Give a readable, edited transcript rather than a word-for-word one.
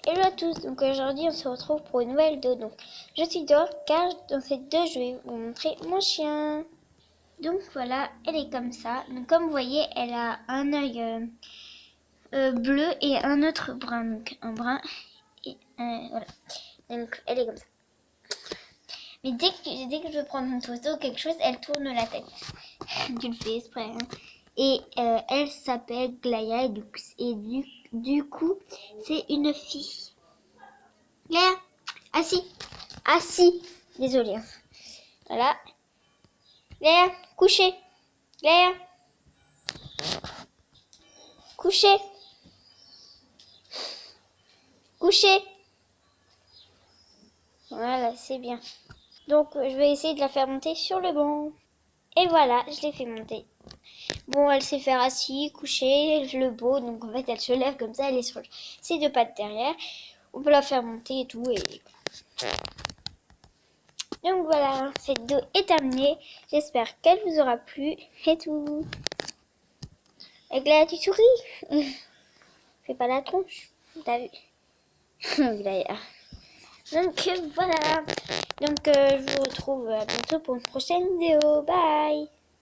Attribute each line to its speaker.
Speaker 1: Hello à tous, donc aujourd'hui on se retrouve pour une nouvelle vidéo. Donc je suis dehors car dans cette vidéo je vais vous montrer mon chien. Donc voilà, elle est comme ça. Donc comme vous voyez, elle a un œil bleu et un autre brun. Donc un brun et voilà. Donc elle est comme ça. Mais dès que je veux prendre une photo ou quelque chose, elle tourne la tête. Je le fais exprès. Hein. Et elle s'appelle Glaya du coup c'est une fille. Léa, assis, assis. Désolée. Hein. Voilà. Léa, couchez. Léa, couchez. Couchez. Voilà, c'est bien. Donc, je vais essayer de la faire monter sur le banc. Et voilà, je l'ai fait monter. Bon, elle sait faire assis, coucher, le beau. Donc, en fait, elle se lève comme ça, elle est sur ses deux pattes derrière. On peut la faire monter et tout. Donc voilà, cette vidéo est terminée. J'espère qu'elle vous aura plu et tout. Et Glaya, tu souris. Fais pas la tronche. T'as vu. Glaya. Donc voilà. Donc je vous retrouve à bientôt pour une prochaine vidéo. Bye.